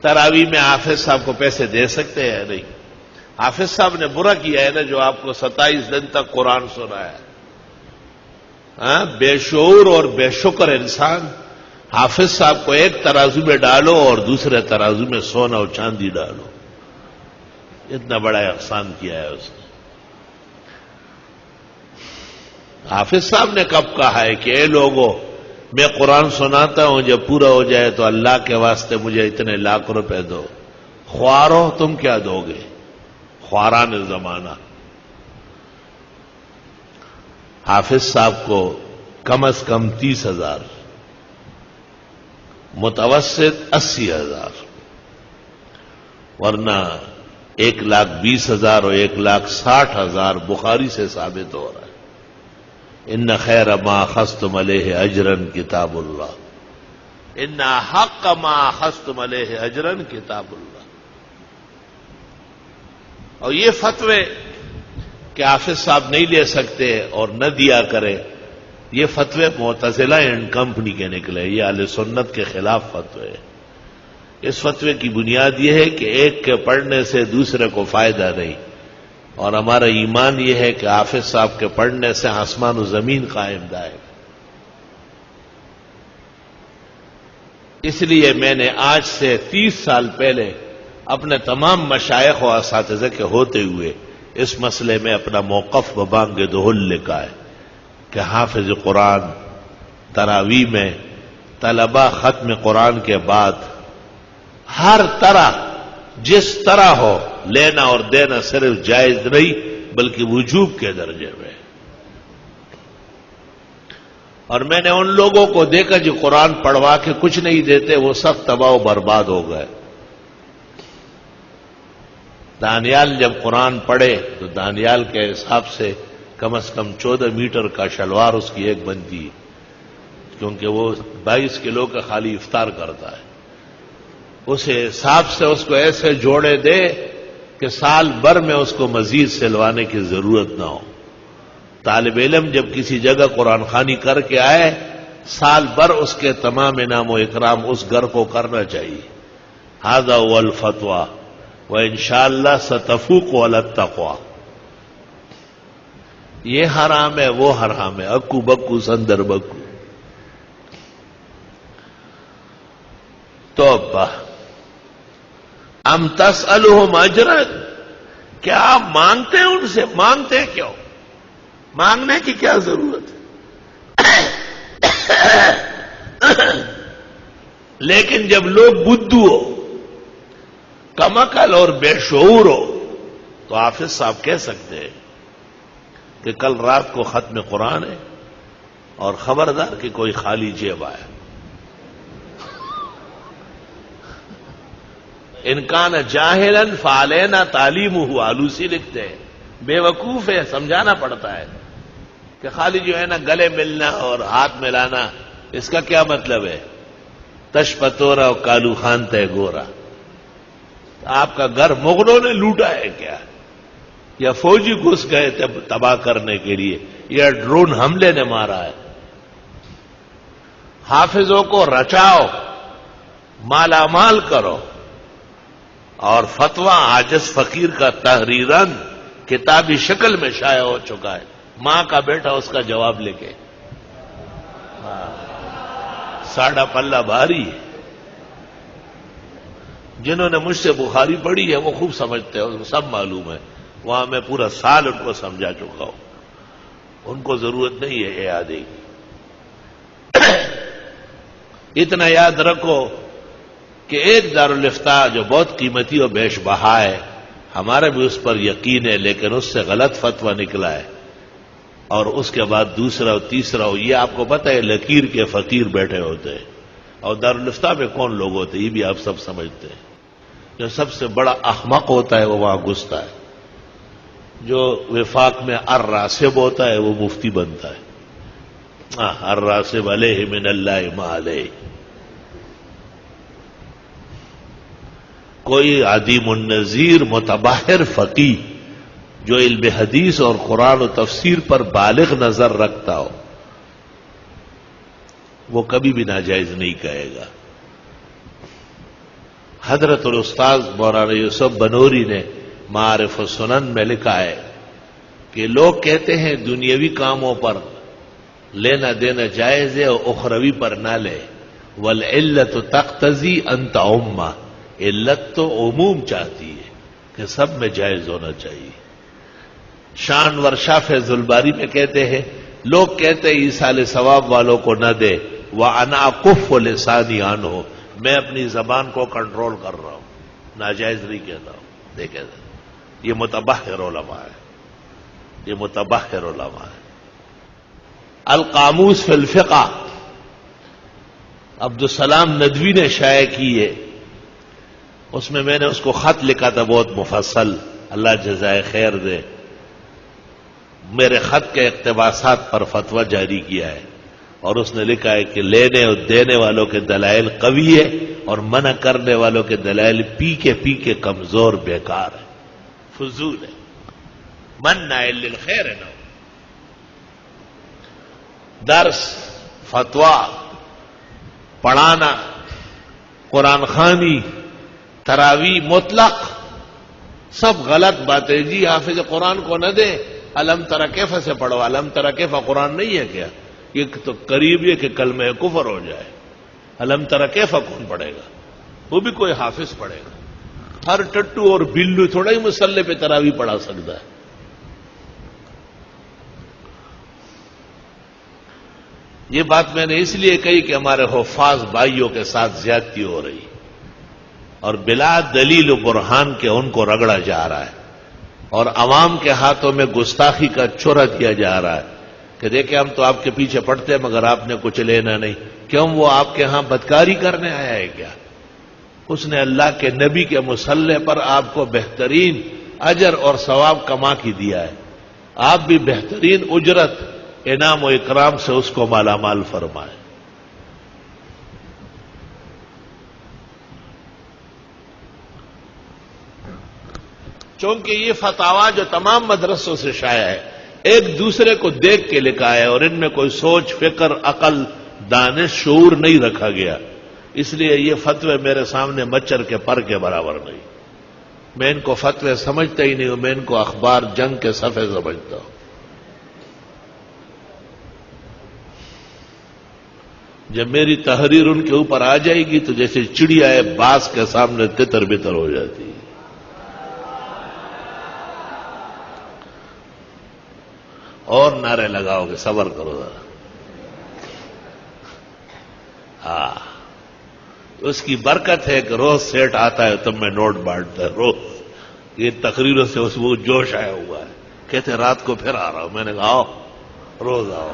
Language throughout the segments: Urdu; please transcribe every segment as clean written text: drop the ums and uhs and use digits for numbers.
تراویح میں حافظ صاحب کو پیسے دے سکتے ہیں؟ نہیں. حافظ صاحب نے برا کیا ہے نا جو آپ کو 27 دن تک قرآن سنایا. ہاں، بے شعور اور بے شکر انسان. حافظ صاحب کو ایک ترازو میں ڈالو اور دوسرے ترازو میں سونا اور چاندی ڈالو. اتنا بڑا احسان کیا ہے اس نے. حافظ صاحب نے کب کہا ہے کہ اے لوگوں، میں قرآن سناتا ہوں، جب پورا ہو جائے تو اللہ کے واسطے مجھے اتنے لاکھ روپے دو. خوارو تم کیا دو گے؟ خواران زمانہ. حافظ صاحب کو کم از کم 30,000، متوسط 80,000، ورنہ 1,20,000 اور 1,60,000 بخاری سے ثابت ہو رہا ہے. ان خیر ما اخذتم علیہ اجرا کتاب اللہ، ان حق ما اخذتم علیہ اجرا کتاب اللہ. اور یہ فتوے کہ حافظ صاحب نہیں لے سکتے اور نہ دیا کرے، یہ فتوے معتزلہ اینڈ کمپنی کے نکلے. یہ اہل سنت کے خلاف فتوے. اس فتوے کی بنیاد یہ ہے کہ ایک کے پڑھنے سے دوسرے کو فائدہ نہیں، اور ہمارا ایمان یہ ہے کہ حافظ صاحب کے پڑھنے سے آسمان و زمین قائم دائم. اس لیے میں نے آج سے 30 سال پہلے اپنے تمام مشائخ و اساتذہ کے ہوتے ہوئے اس مسئلے میں اپنا موقف ببانگ دہل لکھا ہے کہ حافظ قرآن تراویح میں طلبہ ختم قرآن کے بعد ہر طرح جس طرح ہو لینا اور دینا صرف جائز نہیں بلکہ وجوب کے درجے میں. اور میں نے ان لوگوں کو دیکھا جو قرآن پڑھوا کے کچھ نہیں دیتے، وہ سب تباہ و برباد ہو گئے. دانیال جب قرآن پڑھے تو دانیال کے حساب سے کم از کم 14 میٹر کا شلوار اس کی ایک بنتی، کیونکہ وہ 22 کلو کا خالی افطار کرتا ہے. اس حساب سے اس کو ایسے جوڑے دے کہ سال بھر میں اس کو مزید سلوانے کی ضرورت نہ ہو. طالب علم جب کسی جگہ قرآن خوانی کر کے آئے، سال بھر اس کے تمام انعام و اکرام اس گھر کو کرنا چاہیے. ھذا هو الفتویٰ وانشاءاللہ ستفوق علی التقویٰ. یہ حرام ہے، وہ حرام ہے، اکو بکو سندر بکو. توبہ. ام تسألہم اجرا، کیا آپ مانگتے ہیں ان سے؟ مانگتے ہیں کیوں؟ مانگنے کی کیا ضرورت ہے؟ لیکن جب لوگ بدھو ہو، کم عقل اور بے شعور ہو، تو حافظ صاحب کہہ سکتے ہیں کہ کل رات کو ختم قرآن ہے اور خبردار کہ کوئی خالی جیب آیا. ان کان جاہلا فعلینا تعلیمہ، آلوسی لکھتے ہیں. بے وقوف ہے، سمجھانا پڑتا ہے کہ خالی جو ہے نا گلے ملنا اور ہاتھ ملانا، اس کا کیا مطلب ہے؟ تش پتورا اور کالو خان تے گورا. آپ کا گھر مغلوں نے لوٹا ہے کیا؟ یا فوجی گھس گئے تباہ کرنے کے لیے، یا ڈرون حملے نے مارا ہے؟ حافظوں کو رچاؤ، مالا مال کرو، اور فتویٰ عاجز فقیر کا تحریراً کتابی شکل میں شائع ہو چکا ہے. ماں کا بیٹا اس کا جواب لے کے، ساڑھا پلہ بھاری ہے. جنہوں نے مجھ سے بخاری پڑھی ہے وہ خوب سمجھتے ہیں، ان کو سب معلوم ہے. وہاں میں پورا سال ان کو سمجھا چکا ہوں، ان کو ضرورت نہیں ہے اعادے کی. اتنا یاد رکھو کہ ایک دارالافتاء جو بہت قیمتی اور بیش بہا ہے، ہمارے بھی اس پر یقین ہے، لیکن اس سے غلط فتویٰ نکلا ہے، اور اس کے بعد دوسرا اور تیسرا. یہ آپ کو پتہ ہے لکیر کے فقیر بیٹھے ہوتے ہیں، اور دارالافتاء میں کون لوگ ہوتے ہیں یہ بھی آپ سب سمجھتے ہیں. جو سب سے بڑا احمق ہوتا ہے وہ وہاں گھستا ہے. جو وفاق میں الراسب ہوتا ہے وہ مفتی بنتا ہے. الراسب علیہ من اللہ ما علیہ. کوئی عدیم النظیر متبحر فقیہ جو علم حدیث اور قرآن و تفسیر پر بالغ نظر رکھتا ہو، وہ کبھی بھی ناجائز نہیں کہے گا. حضرت الاستاذ مولانا یوسف بنوری نے معارف السنن میں لکھا ہے کہ لوگ کہتے ہیں دنیاوی کاموں پر لینا دینا جائز ہے اور اخروی پر نہ لے، والعلت تقتضی ان تعم، علت تو عموم چاہتی ہے کہ سب میں جائز ہونا چاہیے۔ شان ورشا فیض الباری میں کہتے ہیں لوگ کہتے ہیں ایصال ثواب والوں کو نہ دے، وَأَنَا أَكُفُّ لِسَانِي عَنْهُ، میں اپنی زبان کو کنٹرول کر رہا ہوں، ناجائز نہیں کہتا ہوں۔ دیکھیں یہ متبحر علماء ہے، یہ متبحر علماء ہے۔ القاموس فی الفقہ عبدالسلام ندوی نے شائع کی ہے، اس میں نے اس کو خط لکھا تھا بہت مفصل، اللہ جزائے خیر دے، میرے خط کے اقتباسات پر فتویٰ جاری کیا ہے، اور اس نے لکھا ہے کہ لینے اور دینے والوں کے دلائل قوی ہے اور منع کرنے والوں کے دلائل پی کے کمزور بیکار ہے، فضول ہے، منع للخیر ہے۔ درس، فتویٰ، پڑھانا، قرآن خوانی، تراویح مطلق سب غلط باتیں۔ جی حافظ قرآن کو نہ دے، الم تری کیف سے پڑھو، الم تری کیف قرآن نہیں ہے کیا؟ یہ تو قریب یہ کہ کلمہ کفر ہو جائے۔ الم تری کیف کون پڑھے گا؟ وہ بھی کوئی حافظ پڑھے گا؟ ہر ٹٹو اور بلو تھوڑا ہی مصلے پہ تراویح پڑھا سکتا ہے۔ یہ بات میں نے اس لیے کہی کہ ہمارے حفاظ بھائیوں کے ساتھ زیادتی ہو رہی اور بلا دلیل و برہان کے ان کو رگڑا جا رہا ہے، اور عوام کے ہاتھوں میں گستاخی کا چورا دیا جا رہا ہے کہ دیکھیں ہم تو آپ کے پیچھے پڑتے ہیں مگر آپ نے کچھ لینا نہیں۔ کیوں؟ وہ آپ کے ہاں بدکاری کرنے آیا ہے کیا؟ اس نے اللہ کے نبی کے مصلے پر آپ کو بہترین اجر اور ثواب کما کے دیا ہے، آپ بھی بہترین اجرت، انعام و اکرام سے اس کو مالا مال فرمائے۔ چونکہ یہ فتاوا جو تمام مدرسوں سے شائع ہے ایک دوسرے کو دیکھ کے لکھا ہے، اور ان میں کوئی سوچ، فکر، عقل، دانش، شعور نہیں رکھا گیا، اس لیے یہ فتوے میرے سامنے مچھر کے پر کے برابر نہیں۔ میں ان کو فتوے سمجھتا ہی نہیں ہوں، میں ان کو اخبار جنگ کے صفحے سمجھتا ہوں۔ جب میری تحریر ان کے اوپر آ جائے گی تو جیسے چڑیا ہے باز کے سامنے تتر بتر ہو جاتی ہے۔ اور نعرے لگاؤ گے، صبر کرو ذرا۔ ہاں، اس کی برکت ہے کہ روز سیٹ آتا ہے تب میں نوٹ بانٹتا ہے، روز یہ تقریروں سے اس وہ جوش آیا ہوا ہے، کہتے رات کو پھر آ رہا ہوں۔ میں نے کہا آؤ، روز آؤ۔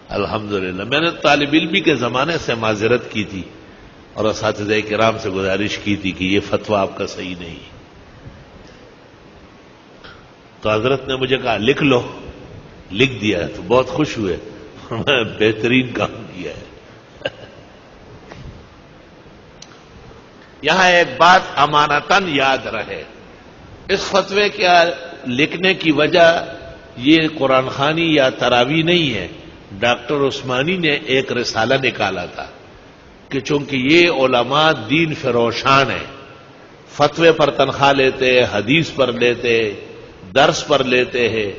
الحمدللہ میں نے طالب علمی کے زمانے سے معذرت کی تھی اور اساتذہ کرام سے گزارش کی تھی کہ یہ فتویٰ آپ کا صحیح نہیں، تو حضرت نے مجھے کہا لکھ لو، لکھ دیا تو بہت خوش ہوئے، میں بہترین کام کیا ہے۔ یہاں ایک بات امانتاً یاد رہے، اس فتوے کے لکھنے کی وجہ یہ قرآن خوانی یا تراویح نہیں ہے۔ ڈاکٹر عثمانی نے ایک رسالہ نکالا تھا کہ چونکہ یہ علماء دین فروشان ہیں، فتوے پر تنخواہ لیتے، حدیث پر لیتے، درس پر لیتے ہیں،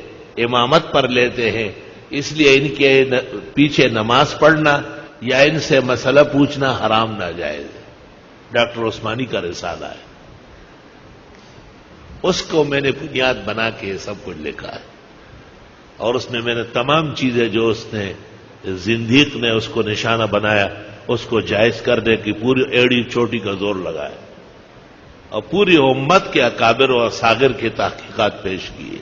امامت پر لیتے ہیں، اس لیے ان کے پیچھے نماز پڑھنا یا ان سے مسئلہ پوچھنا حرام ناجائز ہے۔ ڈاکٹر عثمانی کا رسالہ ہے، اس کو میں نے بنیاد بنا کے سب کچھ لکھا ہے، اور اس میں نے تمام چیزیں جو اس نے زندیق نے اس کو نشانہ بنایا اس کو جائز کرنے کی پوری ایڑی چوٹی کا زور لگایا، اور پوری امت کے اکابر و اصاغر کی تحقیقات پیش کیے۔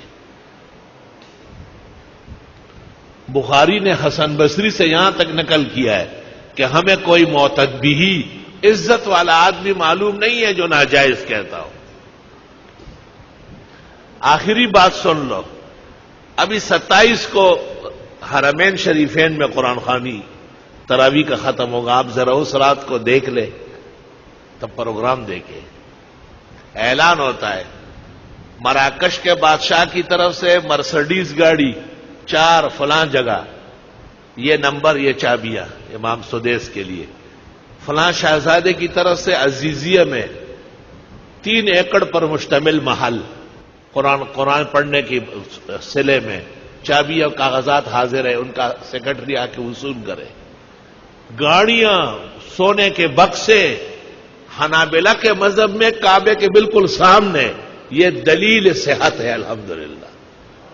بخاری نے حسن بصری سے یہاں تک نقل کیا ہے کہ ہمیں کوئی معتد بھی عزت والا آدمی معلوم نہیں ہے جو ناجائز کہتا ہو۔ آخری بات سن لو، ابھی 27 کو حرمین شریفین میں قرآن خوانی تراویح کا ختم ہوگا، آپ ذرا اس رات کو دیکھ لیں، تب پروگرام دیکھیں، اعلان ہوتا ہے مراکش کے بادشاہ کی طرف سے مرسڈیز گاڑی 4 فلاں جگہ، یہ نمبر، یہ چابیاں امام سدیس کے لیے، فلاں شہزادے کی طرف سے عزیزیہ میں 3 ایکڑ پر مشتمل محل، قرآن پڑھنے کی سلے میں چابی اور کاغذات حاضر ہے، ان کا سیکرٹری آ کے وصول کرے۔ گاڑیاں، سونے کے بکسے، حنابلہ کے مذہب میں کعبے کے بالکل سامنے، یہ دلیل صحت ہے الحمدللہ۔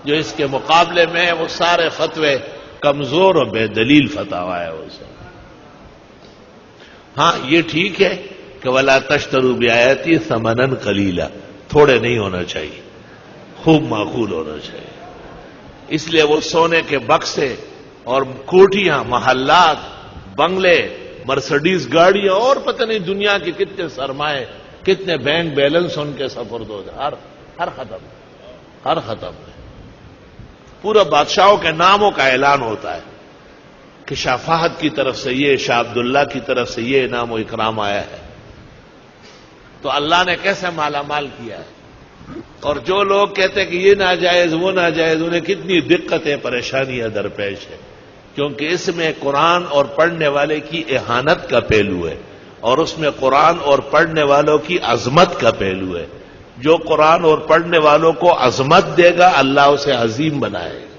جو اس کے مقابلے میں وہ سارے فتوے کمزور اور بے دلیل فتاوا ہے وہ سب۔ ہاں یہ ٹھیک ہے کہ وَلَا تَشْتَرُوا بِآيَاتِي ثَمَنًا قَلِيلًا، تھوڑے نہیں ہونا چاہیے، خوب معقول ہونا چاہیے۔ اس لیے وہ سونے کے بکسے اور کوٹھیاں، محلات، بنگلے، مرسڈیز گاڑیاں اور پتہ نہیں دنیا کے کتنے سرمائے، کتنے بینک بیلنس ان کے سپرد ہو جائے، ہر ختم ہے۔ پورا بادشاہوں کے ناموں کا اعلان ہوتا ہے کہ شاہ فہد کی طرف سے یہ، شاہ عبداللہ کی طرف سے یہ انعام و اکرام آیا ہے۔ تو اللہ نے کیسے مالا مال کیا ہے۔ اور جو لوگ کہتے ہیں کہ یہ ناجائز وہ ناجائز، انہیں کتنی دقتیں پریشانیاں درپیش ہے، کیونکہ اس میں قرآن اور پڑھنے والے کی اہانت کا پہلو ہے، اور اس میں قرآن اور پڑھنے والوں کی عظمت کا پہلو ہے۔ جو قرآن اور پڑھنے والوں کو عظمت دے گا، اللہ اسے عظیم بنائے گا۔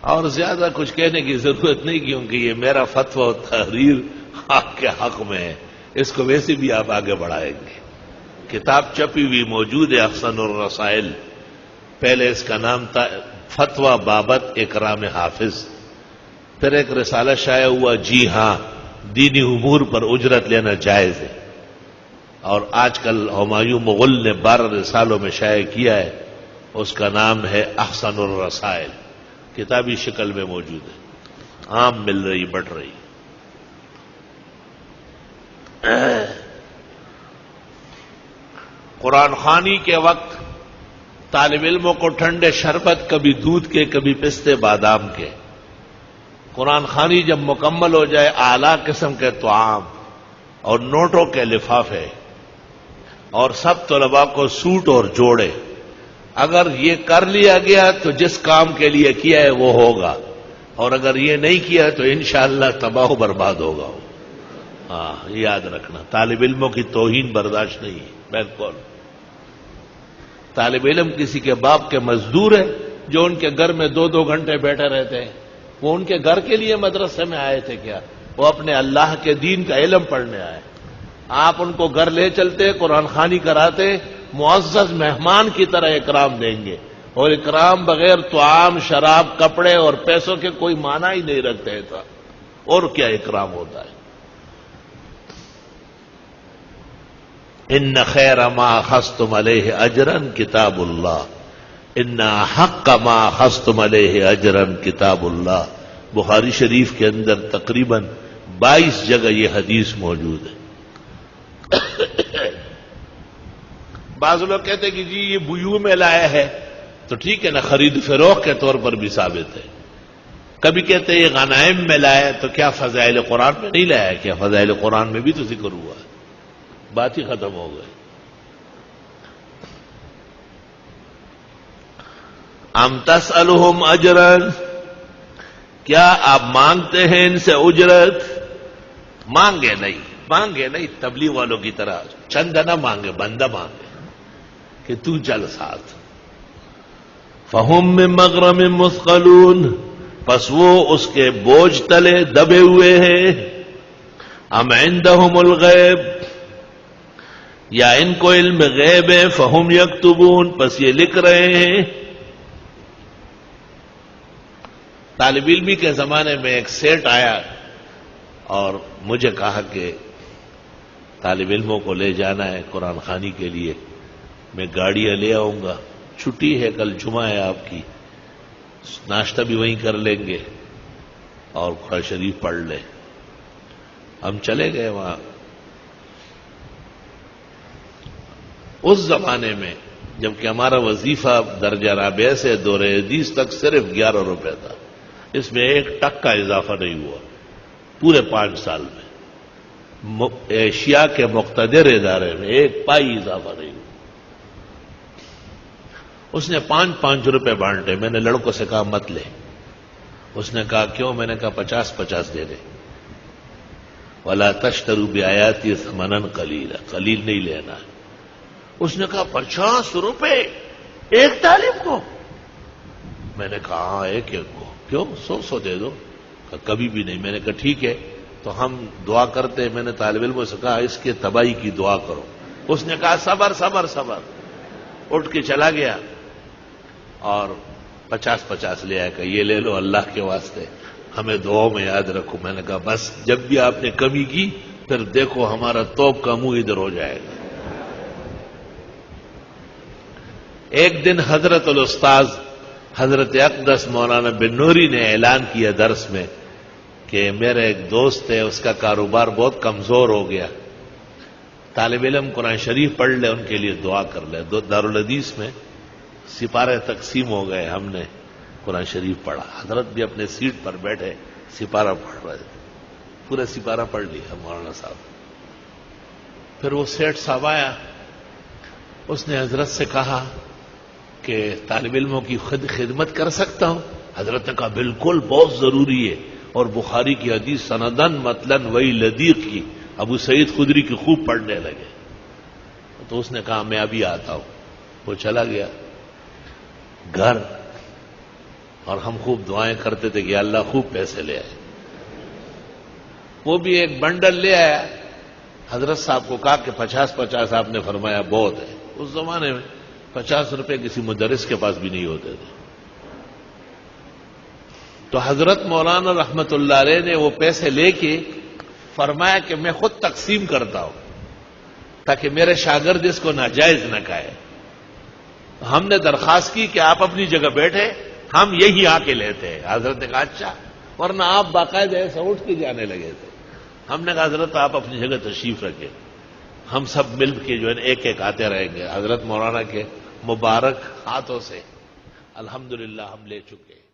اور زیادہ کچھ کہنے کی ضرورت نہیں، کیونکہ یہ میرا فتویٰ و تحریر آپ کے حق میں ہے، اس کو ویسے بھی آپ آگے بڑھائیں گے۔ کتاب چھپی ہوئی موجود ہے، احسن الرسائل، پہلے اس کا نام تھا فتویٰ بابت اکرام حافظ، پھر ایک رسالہ شائع ہوا، جی ہاں دینی امور پر اجرت لینا جائز ہے، اور آج کل ہمایوں مغل نے 12 رسالوں میں شائع کیا ہے، اس کا نام ہے احسن الرسائل، کتابی شکل میں موجود ہے، عام مل رہی، بٹ رہی۔ قرآن خوانی کے وقت طالب علموں کو ٹھنڈے شربت، کبھی دودھ کے، کبھی پستے بادام کے، قرآن خوانی جب مکمل ہو جائے، اعلیٰ قسم کے طعام اور نوٹوں کے لفافے، اور سب طلباء کو سوٹ اور جوڑے۔ اگر یہ کر لیا گیا تو جس کام کے لیے کیا ہے وہ ہوگا، اور اگر یہ نہیں کیا تو انشاءاللہ تباہ و برباد ہوگا۔ ہاں یاد رکھنا، طالب علموں کی توہین برداشت نہیں ہے، بالکل۔ طالب علم کسی کے باپ کے مزدور ہے، جو ان کے گھر میں 2 گھنٹے بیٹھے رہتے ہیں، وہ ان کے گھر کے لیے مدرسے میں آئے تھے کیا؟ وہ اپنے اللہ کے دین کا علم پڑھنے آئے۔ آپ ان کو گھر لے چلتے، قرآن خوانی کراتے، معزز مہمان کی طرح اکرام دیں گے، اور اکرام بغیر طعام، شراب، کپڑے اور پیسوں کے کوئی معنی ہی نہیں رکھتے تھا، اور کیا اکرام ہوتا ہے۔ ان خیر ما اخذتم علیہ اجرا کتاب اللہ، ان حق ما اخذتم علیہ اجرا کتاب اللہ۔ بخاری شریف کے اندر تقریباً 22 جگہ یہ حدیث موجود ہے۔ بعض لوگ کہتے ہیں کہ جی یہ بیوع میں لایا ہے، تو ٹھیک ہے نا، خرید فروخت کے طور پر بھی ثابت ہے۔ کبھی کہتے ہیں یہ غنائم میں لایا، تو کیا فضائل قرآن میں نہیں لایا؟ کیا فضائل قرآن میں بھی تو ذکر ہوا ہے، بات ہی ختم ہو گئی۔ ام تسألہم اجرا، کیا آپ مانگتے ہیں ان سے اجرت؟ مانگے نہیں، تبلیغ والوں کی طرح چند نہ مانگے، بندہ مانگے کہ تو چل ساتھ۔ فہم من مغرم مثقلون، پس وہ اس کے بوجھ تلے دبے ہوئے ہیں۔ ام عندہم الغیب، یا ان کو علم غیب ہے، فہم یکتبون، پس یہ لکھ رہے ہیں۔ طالب علمی کے زمانے میں ایک سیٹ آیا اور مجھے کہا کہ طالب علموں کو لے جانا ہے قرآن خوانی کے لیے، میں گاڑیاں لے آؤں گا، چھٹی ہے، کل جمعہ ہے آپ کی، ناشتہ بھی وہیں کر لیں گے اور قرآن شریف پڑھ لیں۔ ہم چلے گئے وہاں۔ اس زمانے میں جبکہ ہمارا وظیفہ درجہ رابعہ سے دور حدیث تک صرف 11 روپے تھا، اس میں 1 ٹک کا اضافہ نہیں ہوا پورے 5 سال میں۔ ایشیا کے مقتدر ادارے میں 1 پائی اضافہ نہیں ہوا۔ اس نے 5-5 روپے بانٹے. میں نے لڑکوں سے کہا مت لے. اس نے کہا کیوں؟ میں نے کہا 50-50 دے دے. وَلَا تَشْتَرُوا بِآيَاتِي ثَمَنًا قَلِيلًا، قلیل نہیں لینا. اس نے کہا 50 روپے ایک طالب کو؟ میں نے کہا ہاں ایک کو. کیوں؟ 100 دے دو. کبھی بھی نہیں. میں نے کہا ٹھیک ہے تو ہم دعا کرتے. میں نے طالب علموں سے کہا اس کے تباہی کی دعا کرو. اس نے کہا صبر صبر صبر. اٹھ کے چلا گیا اور 50-50 لے آیا کہ یہ لے لو اللہ کے واسطے، ہمیں دعاؤں میں یاد رکھو. میں نے کہا بس جب بھی آپ نے کمی کی پھر دیکھو ہمارا توپ کا منہ ادھر ہو جائے گا. ایک دن حضرت الاستاذ حضرت اقدس مولانا بن نوری نے اعلان کیا درس میں کہ میرا ایک دوست ہے، اس کا کاروبار بہت کمزور ہو گیا، طالب علم قرآن شریف پڑھ لے، ان کے لیے دعا کر لے. دارالحدیث میں سپارے تقسیم ہو گئے، ہم نے قرآن شریف پڑھا. حضرت بھی اپنے سیٹ پر بیٹھے سپارہ پڑھ رہے تھے. پورا سپارہ پڑھ لیا مولانا صاحب. پھر وہ سیٹھ صاحب آیا، اس نے حضرت سے کہا کہ طالب علموں کی خدمت کر سکتا ہوں؟ حضرت نے کہا بالکل، بہت ضروری ہے. اور بخاری کی حدیث سندن متلن وہی لدیق کی ابو سعید خدری کی خوب پڑھنے لگے. تو اس نے کہا میں ابھی آتا ہوں. وہ چلا گیا گھر اور ہم خوب دعائیں کرتے تھے کہ اللہ خوب پیسے لے آئے. وہ بھی ایک بنڈل لے آیا. حضرت صاحب کو کہا کہ 50-50 آپ نے فرمایا بہت ہے. اس زمانے میں 50 روپے کسی مدرس کے پاس بھی نہیں ہوتے تھے. تو حضرت مولانا رحمت اللہ علیہ نے وہ پیسے لے کے فرمایا کہ میں خود تقسیم کرتا ہوں تاکہ میرے شاگرد اس کو ناجائز نہ کہے. ہم نے درخواست کی کہ آپ اپنی جگہ بیٹھے، ہم یہی آ کے لیتے ہیں. حضرت نے کہا اچھا، ورنہ آپ باقاعدہ ایسا اٹھ کے جانے لگے تھے. ہم نے کہا حضرت آپ اپنی جگہ تشریف رکھیں، ہم سب مل کے جو ہے ایک ایک آتے رہیں گے. حضرت مولانا کے مبارک ہاتھوں سے الحمدللہ ہم لے چکے.